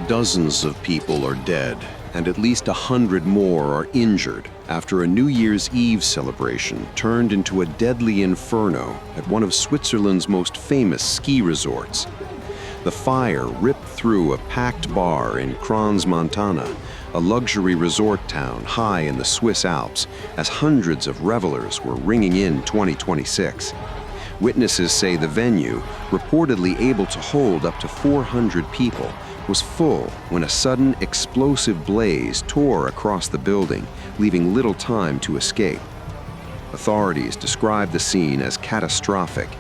Dozens of people are dead, and at least 100 more are injured after a New Year's Eve celebration turned into a deadly inferno at one of Switzerland's most famous ski resorts. The fire ripped through a packed bar in Crans-Montana, a luxury resort town high in the Swiss Alps, as hundreds of revelers were ringing in 2026. Witnesses say the venue, reportedly able to hold up to 400 people, was full when a sudden explosive blaze tore across the building, leaving little time to escape. Authorities describe the scene as catastrophic.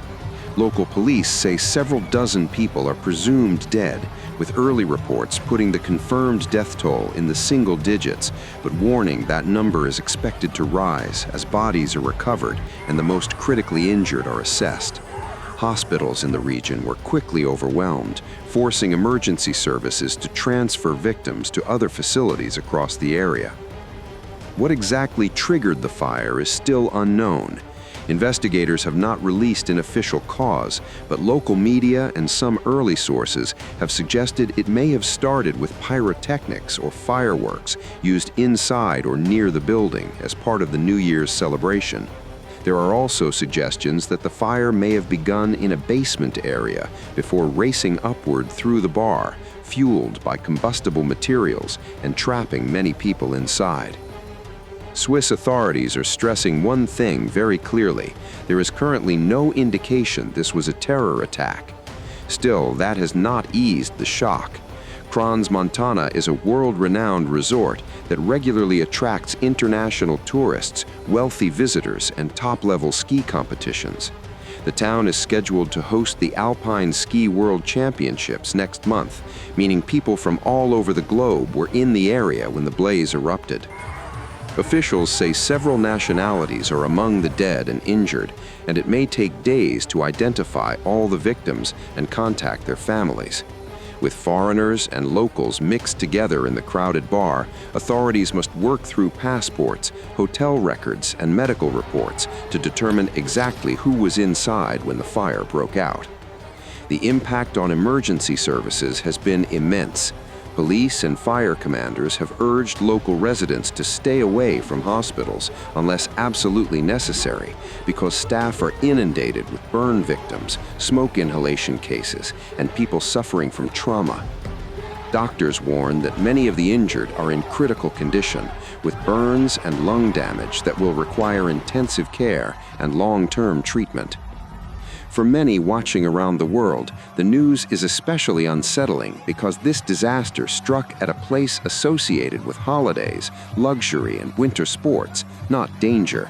Local police say several dozen people are presumed dead, with early reports putting the confirmed death toll in the single digits, but warning that number is expected to rise as bodies are recovered and the most critically injured are assessed. Hospitals in the region were quickly overwhelmed, forcing emergency services to transfer victims to other facilities across the area. What exactly triggered the fire is still unknown. Investigators have not released an official cause, but local media and some early sources have suggested it may have started with pyrotechnics or fireworks used inside or near the building as part of the New Year's celebration. There are also suggestions that the fire may have begun in a basement area before racing upward through the bar, fueled by combustible materials and trapping many people inside. Swiss authorities are stressing one thing very clearly: there is currently no indication this was a terror attack. Still, that has not eased the shock. Crans-Montana is a world-renowned resort that regularly attracts international tourists, wealthy visitors, and top-level ski competitions. The town is scheduled to host the Alpine Ski World Championships next month, meaning people from all over the globe were in the area when the blaze erupted. Officials say several nationalities are among the dead and injured, and it may take days to identify all the victims and contact their families. With foreigners and locals mixed together in the crowded bar, authorities must work through passports, hotel records, and medical reports to determine exactly who was inside when the fire broke out. The impact on emergency services has been immense. Police and fire commanders have urged local residents to stay away from hospitals unless absolutely necessary, because staff are inundated with burn victims, smoke inhalation cases, and people suffering from trauma. Doctors warn that many of the injured are in critical condition, with burns and lung damage that will require intensive care and long-term treatment. For many watching around the world, the news is especially unsettling because this disaster struck at a place associated with holidays, luxury, and winter sports, not danger.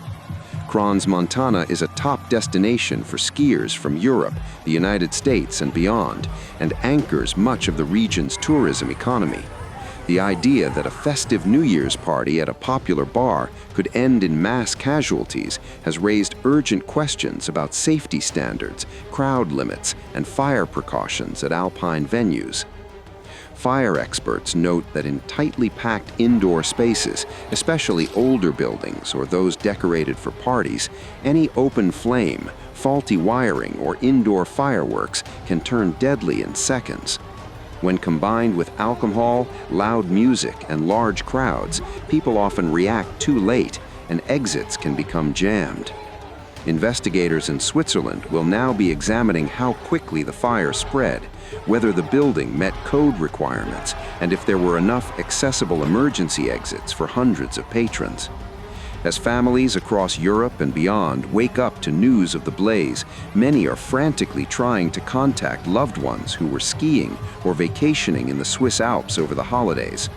Crans-Montana is a top destination for skiers from Europe, the United States, and beyond, and anchors much of the region's tourism economy. The idea that a festive New Year's party at a popular bar could end in mass casualties has raised urgent questions about safety standards, crowd limits, and fire precautions at alpine venues. Fire experts note that in tightly packed indoor spaces, especially older buildings or those decorated for parties, any open flame, faulty wiring, or indoor fireworks can turn deadly in seconds. When combined with alcohol, loud music, and large crowds, people often react too late, and exits can become jammed. Investigators in Switzerland will now be examining how quickly the fire spread, whether the building met code requirements, and if there were enough accessible emergency exits for hundreds of patrons. As families across Europe and beyond wake up to news of the blaze, many are frantically trying to contact loved ones who were skiing or vacationing in the Swiss Alps over the holidays.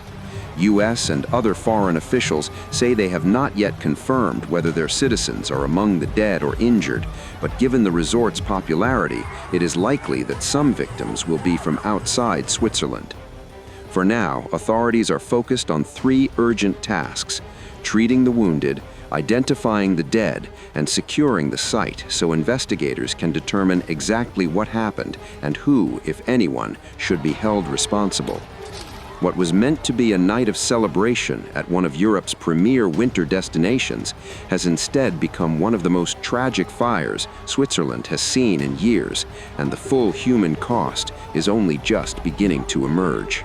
U.S. and other foreign officials say they have not yet confirmed whether their citizens are among the dead or injured, but given the resort's popularity, it is likely that some victims will be from outside Switzerland. For now, authorities are focused on three urgent tasks: treating the wounded, identifying the dead, and securing the site so investigators can determine exactly what happened and who, if anyone, should be held responsible. What was meant to be a night of celebration at one of Europe's premier winter destinations has instead become one of the most tragic fires Switzerland has seen in years, and the full human cost is only just beginning to emerge.